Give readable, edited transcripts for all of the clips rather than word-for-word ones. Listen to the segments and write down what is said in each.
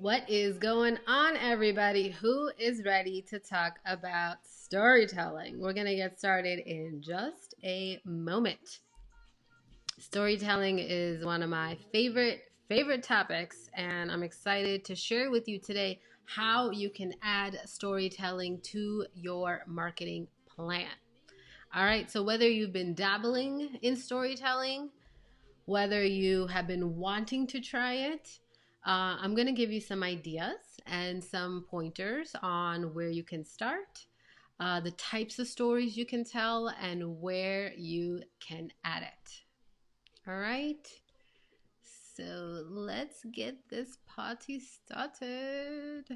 What is going on, everybody? Who is ready to talk about storytelling? We're going to get started in just a moment. Storytelling is one of my favorite topics, and I'm excited to share with you today how you can add storytelling to your marketing plan. All right, so whether you've been dabbling in storytelling, whether you have been wanting to try it, I'm going to give you some ideas and some pointers on where you can start, the types of stories you can tell, and where you can add it. All right, so let's get this party started.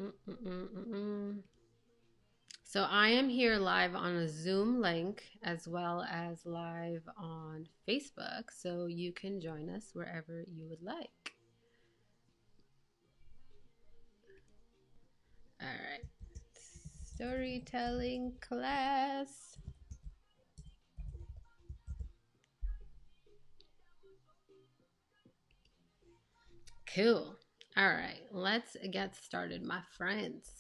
Mm-mm-mm-mm. So I am here live on a Zoom link as well as live on Facebook, so you can join us wherever you would like. All right. Storytelling class. Cool. All right. Let's get started, my friends.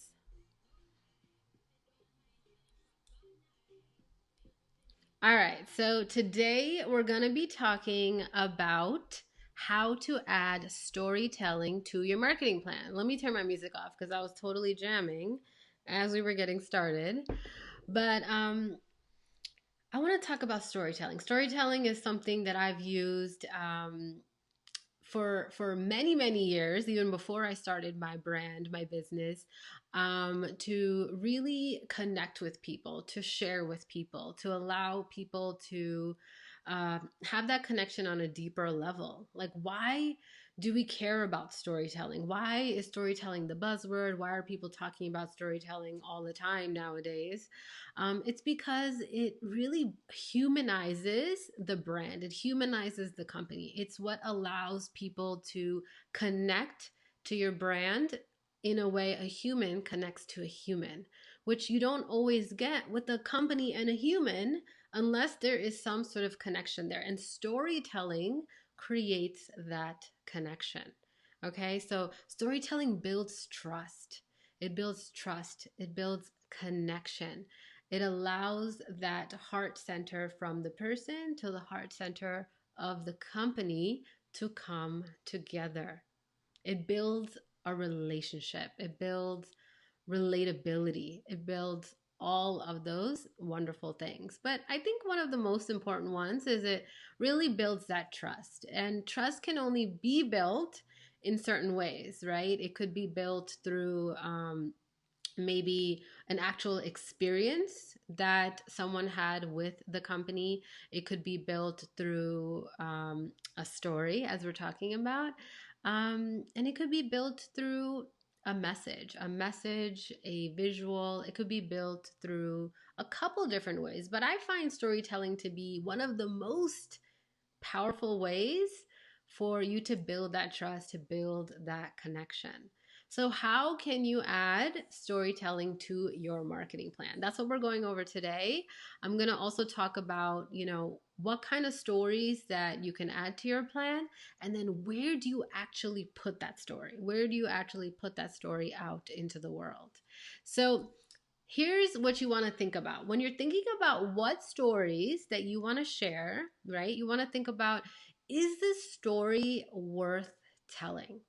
All right. So today we're going to be talking about how to add storytelling to your marketing plan. Let me turn my music off because I was totally jamming as we were getting started. But I want to talk about storytelling. Storytelling is something that I've used for many years, even before I started my brand, my business, to really connect with people, to share with people, to allow people to have that connection on a deeper level. Like, why do we care about storytelling? Why is storytelling the buzzword? Why are people talking about storytelling all the time nowadays? It's because it really humanizes the brand, it humanizes the company. It's what allows people to connect to your brand in a way a human connects to a human, which you don't always get with a company and a human unless there is some sort of connection there. And storytelling creates that connection. Okay, so storytelling builds trust. It builds trust. It builds connection. It allows that heart center from the person to the heart center of the company to come together. It builds a relationship. It builds relatability. It builds all of those wonderful things. But I think one of the most important ones is it really builds that trust. And trust can only be built in certain ways, right? It could be built through maybe an actual experience that someone had with the company. It could be built through a story, as we're talking about. And it could be built through a message, a visual. It could be built through a couple different ways. But I find storytelling to be one of the most powerful ways for you to build that trust, to build that connection. So, how can you add storytelling to your marketing plan? That's what we're going over today. I'm going to also talk about, what kind of stories that you can add to your plan, and then where do you actually put that story? Where do you actually put that story out into the world? So, here's what you want to think about when you're thinking about what stories that you want to share, right? You want to think about, is this story worth telling?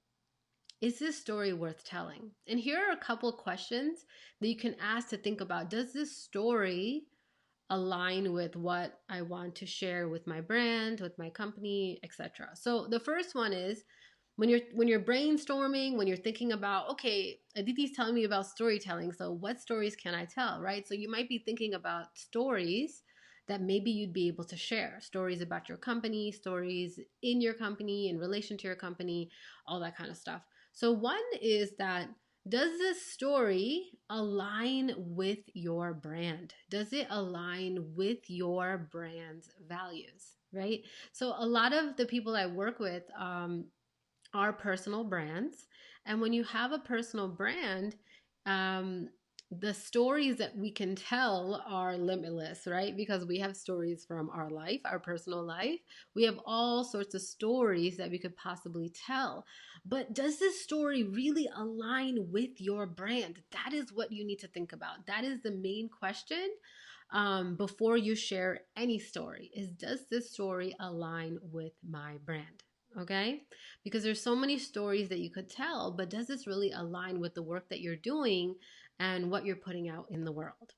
Is this story worth telling? And here are a couple questions that you can ask to think about. Does this story align with what I want to share with my brand, with my company, etc.? So the first one is, when you're brainstorming, when you're thinking about, okay, Aditi's telling me about storytelling, so what stories can I tell, right? So you might be thinking about stories that maybe you'd be able to share, stories about your company, stories in your company, in relation to your company, all that kind of stuff. So one is that, does this story align with your brand? Does it align with your brand's values, right? So a lot of the people I work with, our personal brands. And when you have a personal brand, um, the stories that we can tell are limitless, right? Because we have stories from our life, our personal life. We have all sorts of stories that we could possibly tell. But does this story really align with your brand? That is what you need to think about. That is the main question, before you share any story, is does this story align with my brand? Okay, because there's so many stories that you could tell, but does this really align with the work that you're doing and what you're putting out in the world?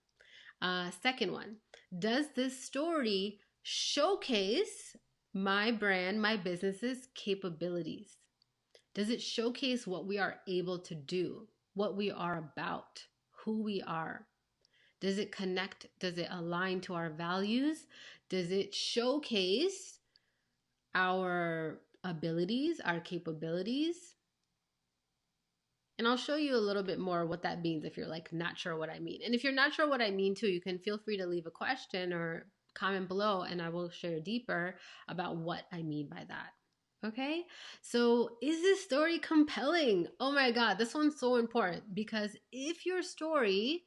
Second one, does this story showcase my brand, my business's capabilities? Does it showcase what we are able to do, what we are about, who we are? Does it connect? Does it align to our values? Does it showcase our abilities, our capabilities? And I'll show you a little bit more what that means if you're like not sure what I mean. And if you're not sure what I mean too, you can feel free to leave a question or comment below and I will share deeper about what I mean by that. Okay, so is this story compelling? Oh my God, this one's so important because if your story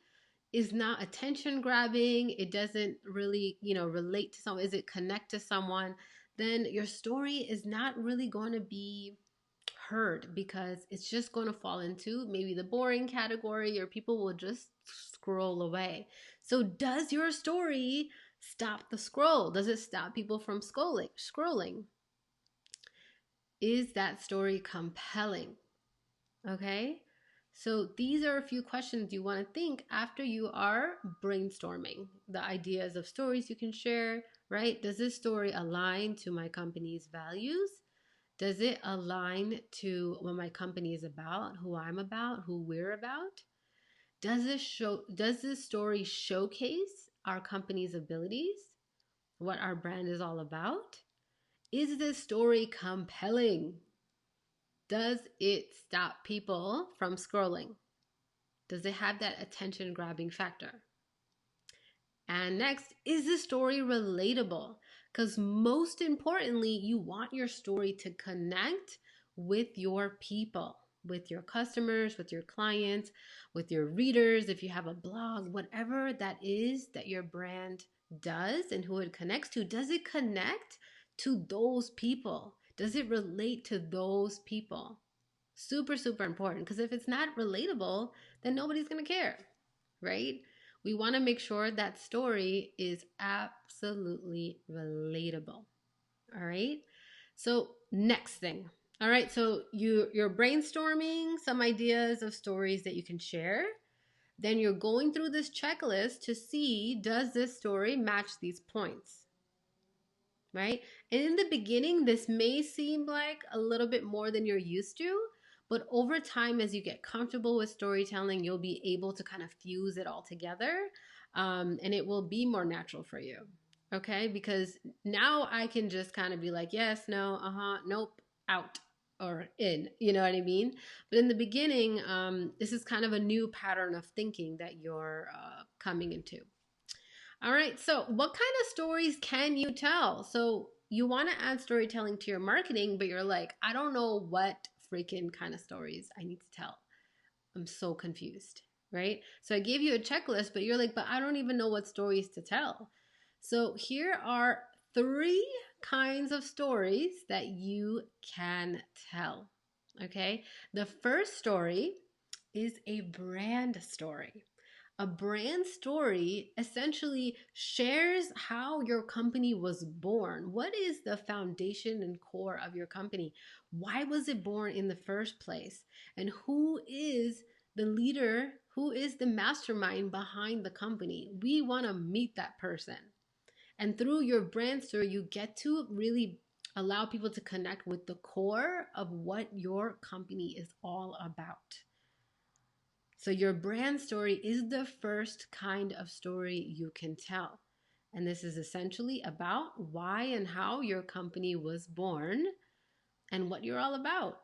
is not attention grabbing, it doesn't really, relate to someone, is it connect to someone, then your story is not really going to be heard because it's just going to fall into maybe the boring category or people will just scroll away. So does your story stop the scroll? Does it stop people from scrolling? Is that story compelling? Okay. So these are a few questions you want to think after you are brainstorming the ideas of stories you can share, right? Does this story align to my company's values? Does it align to what my company is about, who I'm about, who we're about? Does this story showcase our company's abilities, what our brand is all about? Is this story compelling? Does it stop people from scrolling? Does it have that attention grabbing factor? And next, is the story relatable? Because most importantly, you want your story to connect with your people, with your customers, with your clients, with your readers. If you have a blog, whatever that is that your brand does and who it connects to, does it connect to those people? Does it relate to those people? Super, super important, because if it's not relatable, then nobody's going to care, right? We want to make sure that story is absolutely relatable. All right. So next thing. All right. So you're brainstorming some ideas of stories that you can share. Then you're going through this checklist to see, does this story match these points? Right? And in the beginning, this may seem like a little bit more than you're used to, but over time, as you get comfortable with storytelling, you'll be able to kind of fuse it all together, and it will be more natural for you. Okay? Because now I can just kind of be like, yes, no, nope, out or in. You know what I mean? But in the beginning, this is kind of a new pattern of thinking that you're coming into. All right. So, what kind of stories can you tell? So, you want to add storytelling to your marketing, but you're like, I don't know what freaking kind of stories I need to tell. I'm so confused, right? So, I gave you a checklist, but you're like, but I don't even know what stories to tell. So, here are 3 kinds of stories that you can tell. Okay. The first story is a brand story. A brand story essentially shares how your company was born. What is the foundation and core of your company? Why was it born in the first place? And who is the leader? Who is the mastermind behind the company? We want to meet that person. And through your brand story, you get to really allow people to connect with the core of what your company is all about. So your brand story is the first kind of story you can tell. And this is essentially about why and how your company was born and what you're all about.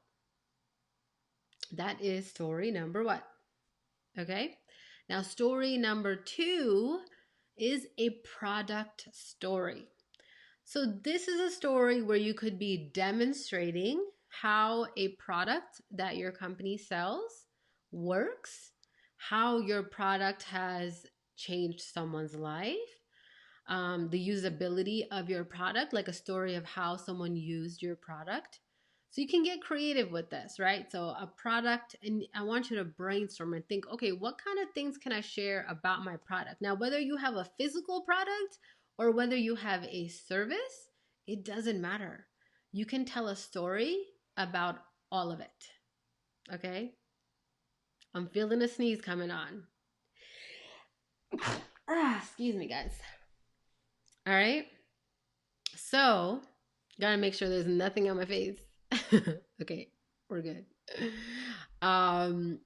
That is story number 1. Okay? Now, story number 2 is a product story. So this is a story where you could be demonstrating how a product that your company sells works, how your product has changed someone's life, the usability of your product, like a story of how someone used your product. So you can get creative with this, right? So a product, and I want you to brainstorm and think, okay, what kind of things can I share about my product? Now, whether you have a physical product or whether you have a service, it doesn't matter. You can tell a story about all of it. Okay? I'm feeling a sneeze coming on. Excuse me, guys. All right. So, gotta make sure there's nothing on my face. Okay, we're good. Um,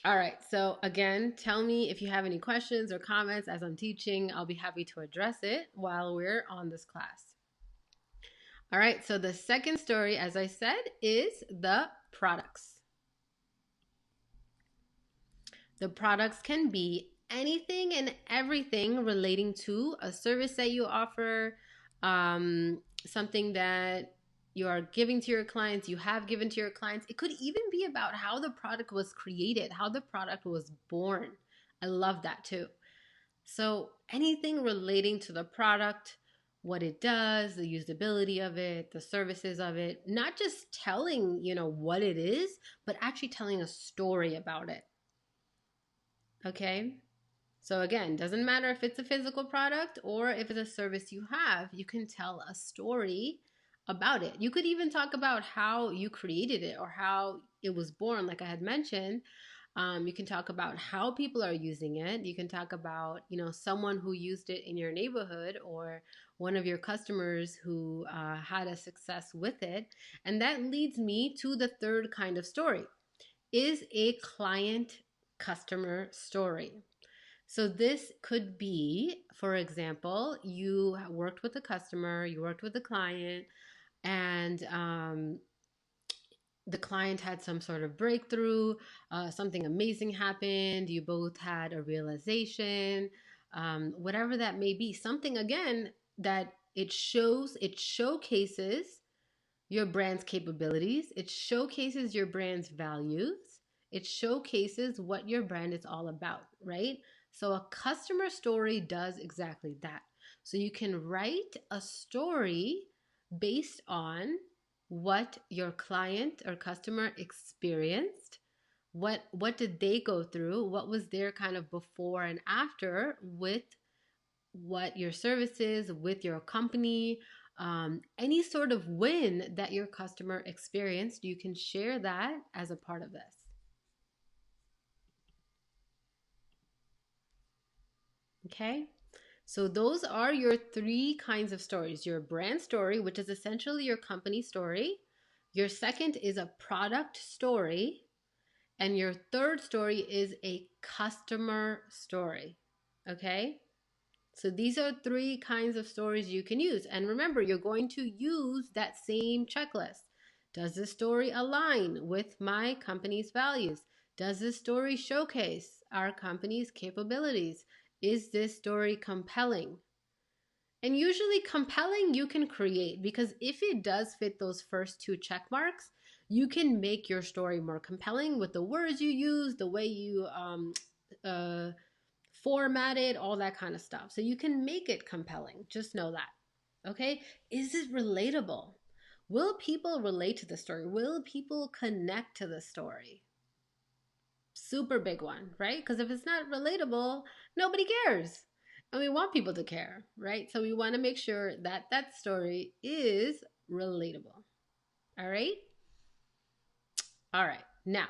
all right. So again, tell me if you have any questions or comments as I'm teaching. I'll be happy to address it while we're on this class. All right. So the second story, as I said, is the products. The products can be anything and everything relating to a service that you offer, something that you are giving to your clients, you have given to your clients. It could even be about how the product was created, how the product was born. I love that too. So anything relating to the product, what it does, the usability of it, the services of it, not just telling, what it is, but actually telling a story about it. Okay? So again, doesn't matter if it's a physical product or if it's a service you have, you can tell a story about it. You could even talk about how you created it or how it was born, like I had mentioned. You can talk about how people are using it. You can talk about, someone who used it in your neighborhood or one of your customers who had a success with it. And that leads me to the third kind of story, is a client customer story. So this could be, for example, you worked with a customer, you worked with a client, and the client had some sort of breakthrough, something amazing happened, you both had a realization, whatever that may be, something again that it showcases your brand's capabilities, it showcases your brand's values, it showcases what your brand is all about, right? So a customer story does exactly that. So you can write a story based on what your client or customer experienced. What did they go through? What was their kind of before and after with what your services, with your company, any sort of win that your customer experienced, you can share that as a part of this. Okay? So those are your three kinds of stories. Your brand story, which is essentially your company story. Your second is a product story. And your third story is a customer story. Okay? So these are three kinds of stories you can use. And remember, you're going to use that same checklist. Does this story align with my company's values? Does this story showcase our company's capabilities? Is this story compelling? And usually compelling you can create, because if it does fit those first two check marks, you can make your story more compelling with the words you use, the way you format it, all that kind of stuff. So you can make it compelling. Just know that. Okay? Is it relatable? Will people relate to the story? Will people connect to the story? Super big one, right? Because if it's not relatable, nobody cares. And we want people to care, right? So we want to make sure that that story is relatable. All right? All right. Now,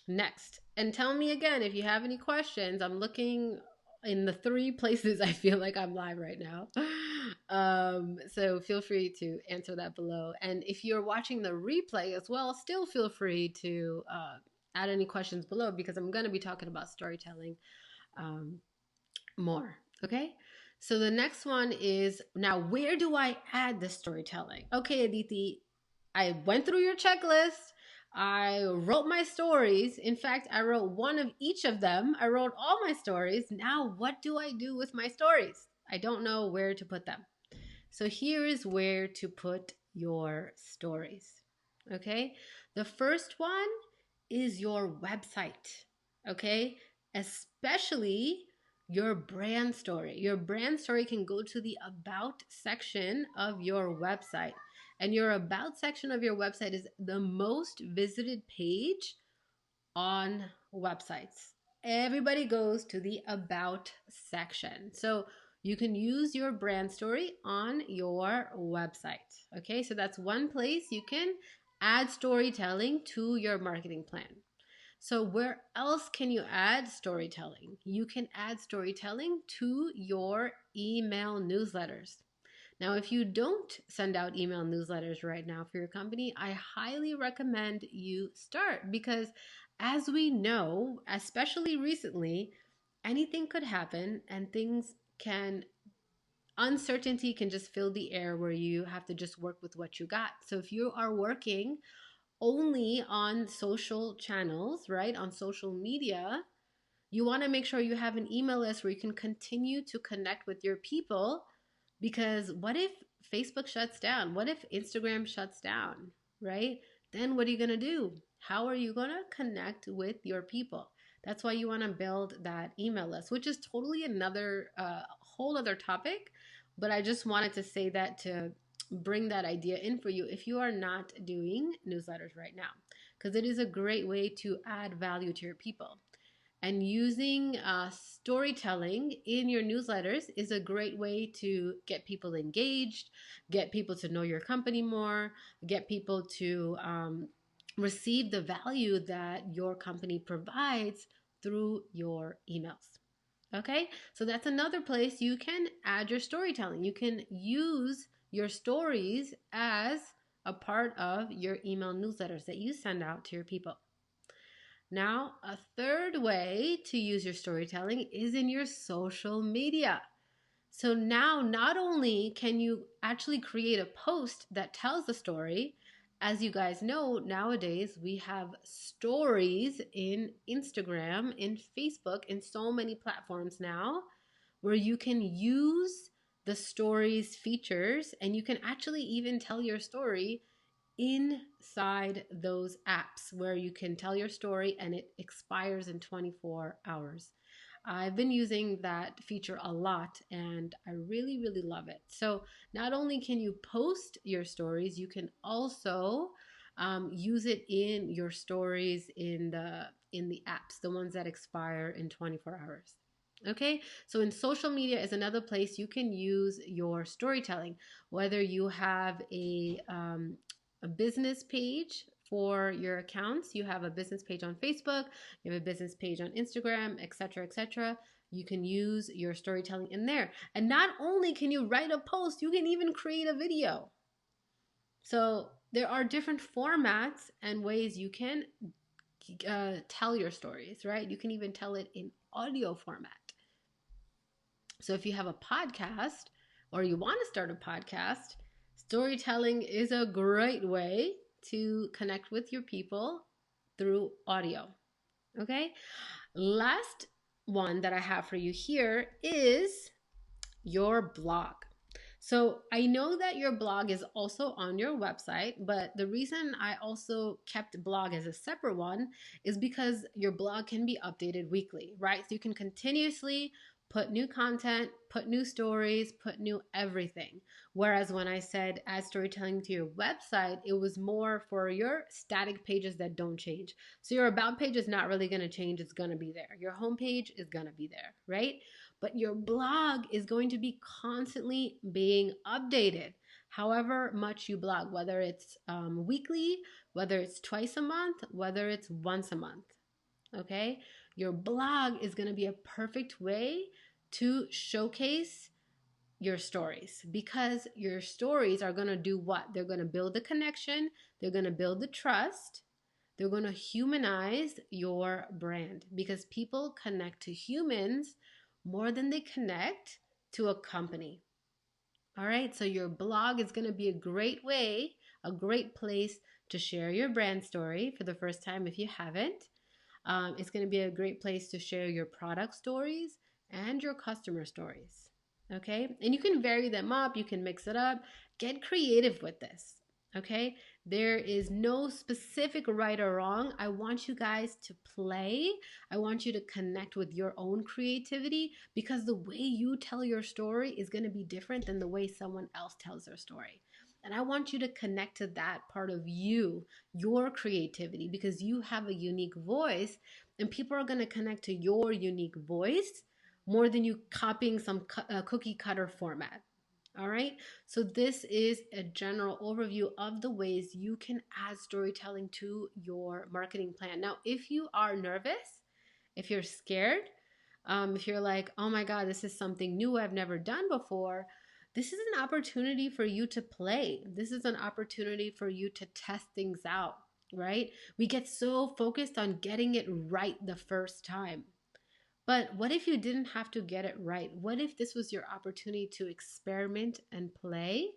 next. And tell me again if you have any questions. I'm looking in the three places I feel like I'm live right now. So feel free to answer that below. And if you're watching the replay as well, still feel free to add any questions below, because I'm going to be talking about storytelling more. Okay. So the next one is, now where do I add the storytelling? Okay, Aditi, I went through your checklist. I wrote my stories. In fact, I wrote one of each of them. I wrote all my stories. Now, what do I do with my stories? I don't know where to put them. So here is where to put your stories. Okay. The first one is your website. Okay. Especially your brand story. Your brand story can go to the about section of your website. And your about section of your website is the most visited page on websites. Everybody goes to the about section. So you can use your brand story on your website. Okay, so that's one place you can add storytelling to your marketing plan. So, where else can you add storytelling? You can add storytelling to your email newsletters. Now, if you don't send out email newsletters right now for your company, I highly recommend you start because, as we know, especially recently, anything could happen and uncertainty can just fill the air where you have to just work with what you got. So, if you are working only on social channels, right, on social media, you want to make sure you have an email list where you can continue to connect with your people, because what if Facebook shuts down? What if Instagram shuts down, right? Then what are you going to do? How are you going to connect with your people? That's why you want to build that email list, which is totally another whole other topic. But I just wanted to say that to bring that idea in for you if you are not doing newsletters right now, because it is a great way to add value to your people. And using storytelling in your newsletters is a great way to get people engaged, get people to know your company more, get people to receive the value that your company provides through your emails. Okay, so that's another place you can add your storytelling. You can use your stories as a part of your email newsletters that you send out to your people. Now, a third way to use your storytelling is in your social media. So now, not only can you actually create a post that tells the story, as you guys know, nowadays we have stories in Instagram, in Facebook, in so many platforms now where you can use the stories features and you can actually even tell your story inside those apps where you can tell your story and it expires in 24 hours. I've been using that feature a lot and I really, really love it. So, not only can you post your stories, you can also use it in your stories in the apps, the ones that expire in 24 hours. Okay, so in social media is another place you can use your storytelling, whether you have a business page for your accounts, you have a business page on Facebook, you have a business page on Instagram, etc., etc. You can use your storytelling in there. And not only can you write a post, you can even create a video. So there are different formats and ways you can tell your stories, right? You can even tell it in audio format. So if you have a podcast or you want to start a podcast, storytelling is a great way to connect with your people through audio. Okay? Last one that I have for you here is your blog. So I know that your blog is also on your website, but the reason I also kept blog as a separate one is because your blog can be updated weekly, right? So you can continuously put new content, put new stories, put new everything. Whereas when I said add storytelling to your website, it was more for your static pages that don't change. So your about page is not really going to change, it's going to be there. Your homepage is going to be there, right? But your blog is going to be constantly being updated. However much you blog, whether it's weekly, whether it's twice a month, whether it's once a month. Okay, your blog is going to be a perfect way to showcase your stories, because your stories are going to do what? They're going to build the connection, they're going to build the trust, they're going to humanize your brand, because people connect to humans more than they connect to a company. All right, so your blog is going to be a great way, a great place to share your brand story for the first time if you haven't. It's going to be a great place to share your product stories and your customer stories. Okay, and you can vary them up, you can mix it up, get creative with this. Okay, There is no specific right or wrong. I want you guys to play. I want you to connect with your own creativity, because the way you tell your story is going to be different than the way someone else tells their story. And I want you to connect to that part of you, your creativity, because you have a unique voice, and people are going to connect to your unique voice more than you copying some cookie cutter format. All right. So this is a general overview of the ways you can add storytelling to your marketing plan. Now, if you are nervous, if you're scared, if you're like, oh my God, this is something new I've never done before, this is an opportunity for you to play. This is an opportunity for you to test things out, right? We get so focused on getting it right the first time. But what if you didn't have to get it right? What if this was your opportunity to experiment and play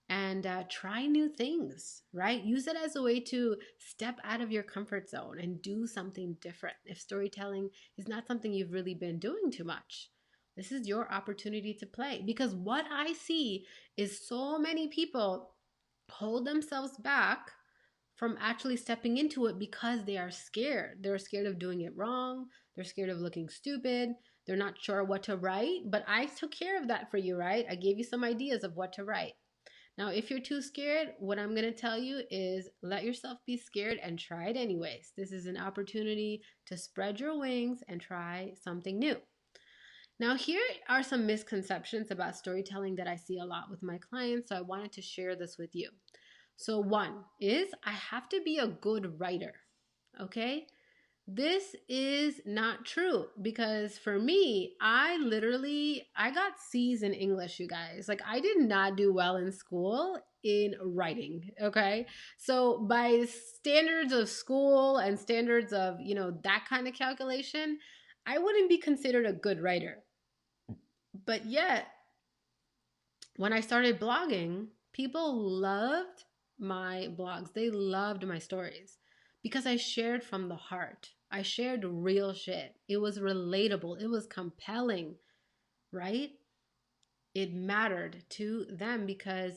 and try new things, right? Use it as a way to step out of your comfort zone and do something different. If storytelling is not something you've really been doing too much, this is your opportunity to play. Because what I see is so many people hold themselves back from actually stepping into it because they are scared. They're scared of doing it wrong. They're scared of looking stupid. They're not sure what to write. But I took care of that for you, right? I gave you some ideas of what to write. Now, if you're too scared, what I'm going to tell you is let yourself be scared and try it anyways. This is an opportunity to spread your wings and try something new. Now, here are some misconceptions about storytelling that I see a lot with my clients, so I wanted to share this with you. So, one is I have to be a good writer. Okay. This is not true, because for me, I got C's in English, you guys. Like, I did not do well in school in writing. Okay. So by standards of school and standards of, that kind of calculation, I wouldn't be considered a good writer. But yet, when I started blogging, people loved my blogs. They loved my stories because I shared from the heart. I shared real shit. It was relatable. It was compelling, right? It mattered to them because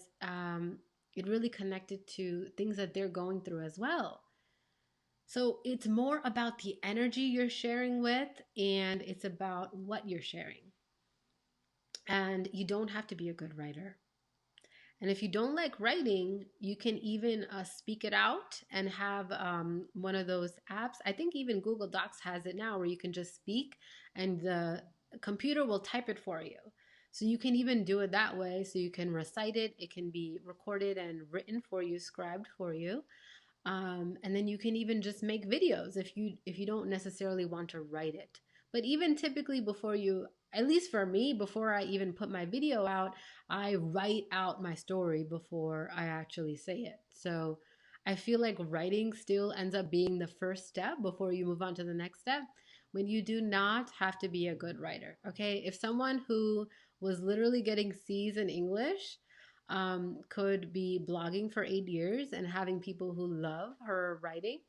it really connected to things that they're going through as well. So it's more about the energy you're sharing with, and it's about what you're sharing. And you don't have to be a good writer. And if you don't like writing, you can even speak it out and have one of those apps. I think even Google Docs has it now, where you can just speak and the computer will type it for you. So you can even do it that way. So you can recite it. It can be recorded and written for you, scribed for you. And then you can even just make videos if you don't necessarily want to write it. But even typically before you, at least for me, before I even put my video out, I write out my story before I actually say it. So I feel like writing still ends up being the first step before you move on to the next step, when you do not have to be a good writer. Okay. If someone who was literally getting C's in English could be blogging for 8 years and having people who love her writing,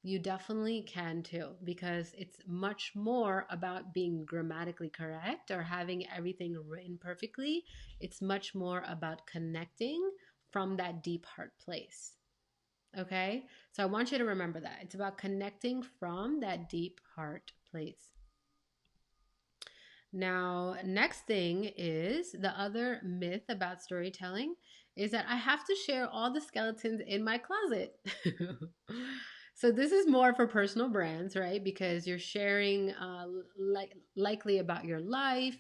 you definitely can too, because it's much more about being grammatically correct or having everything written perfectly. It's much more about connecting from that deep heart place. Okay? So I want you to remember that. It's about connecting from that deep heart place. Now, next thing is the other myth about storytelling is that I have to share all the skeletons in my closet. So this is more for personal brands, right? Because you're sharing likely about your life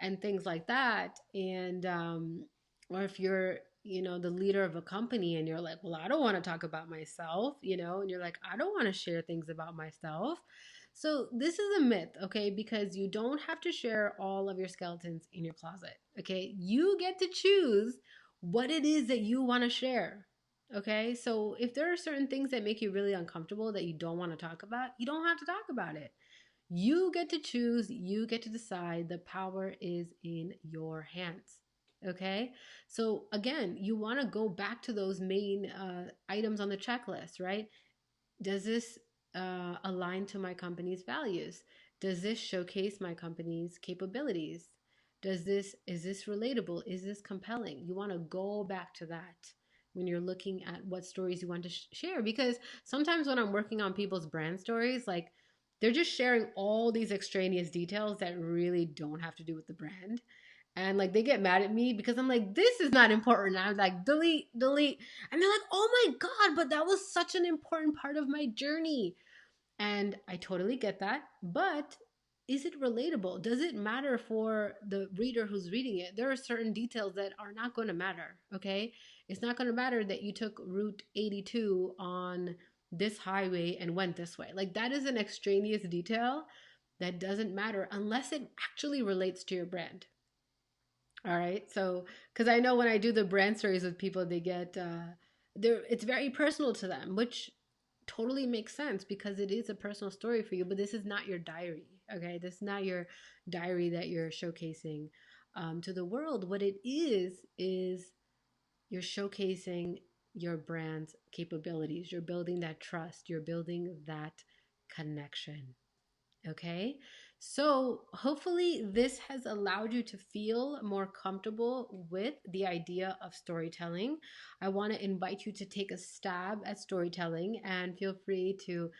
and things like that. And or if you're the leader of a company and you're like, well, I don't want to talk about myself, and you're like, I don't want to share things about myself. So this is a myth, okay? Because you don't have to share all of your skeletons in your closet, okay? You get to choose what it is that you want to share, okay? So if there are certain things that make you really uncomfortable that you don't want to talk about, you don't have to talk about it. You get to choose, you get to decide. The power is in your hands. Okay. So again, you want to go back to those main items on the checklist, right? Does this align to my company's values? Does this showcase my company's capabilities? Is this relatable? Is this compelling? You want to go back to that. when you're looking at what stories you want to share. Because sometimes when I'm working on people's brand stories, like they're just sharing all these extraneous details that really don't have to do with the brand. And like they get mad at me because I'm like, this is not important. And I'm like, delete, delete. And they're like, oh my God, but that was such an important part of my journey. And I totally get that. But is it relatable? Does it matter for the reader who's reading it? There are certain details that are not going to matter. Okay. It's not going to matter that you took Route 82 on this highway and went this way. Like that is an extraneous detail that doesn't matter unless it actually relates to your brand. All right. So, because I know when I do the brand stories with people, they get, it's very personal to them, which totally makes sense because it is a personal story for you, but this is not your diary. Okay. This is not your diary that you're showcasing to the world. What it is you're showcasing your brand's capabilities. You're building that trust, you're building that connection. Okay, so hopefully this has allowed you to feel more comfortable with the idea of storytelling. I want to invite you to take a stab at storytelling and feel free to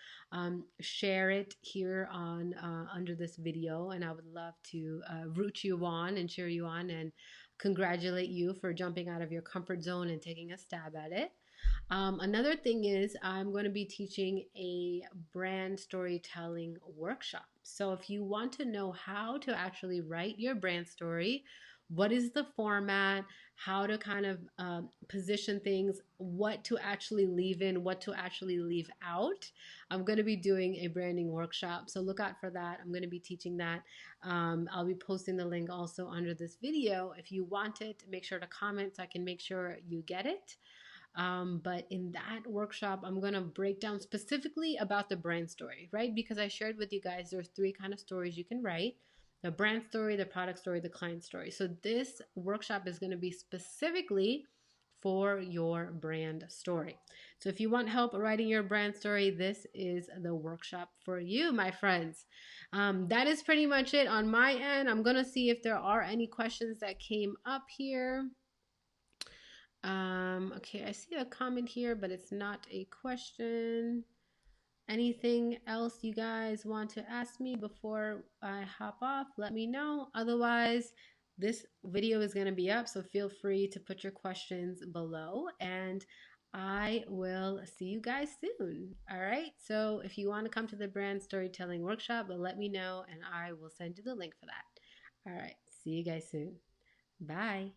share it here on under this video. And I would love to root you on and cheer you on and congratulate you for jumping out of your comfort zone and taking a stab at it. Another thing is I'm going to be teaching a brand storytelling workshop. So if you want to know how to actually write your brand story, what is the format, how to kind of position things, what to actually leave in, what to actually leave out, I'm going to be doing a branding workshop. So look out for that. I'm going to be teaching that. I'll be posting the link also under this video. If you want it, make sure to comment so I can make sure you get it. But in that workshop, I'm going to break down specifically about the brand story, right? Because I shared with you guys there's three kind of stories you can write: the brand story, the product story, the client story. So this workshop is going to be specifically for your brand story. So if you want help writing your brand story, this is the workshop for you, my friends. That is pretty much it on my end. I'm going to see if there are any questions that came up here. Okay, I see a comment here, but it's not a question. Anything else you guys want to ask me before I hop off? Let me know. Otherwise, this video is going to be up, so feel free to put your questions below, and I will see you guys soon. All right, so if you want to come to the brand storytelling workshop, let me know, and I will send you the link for that. All right, see you guys soon. Bye.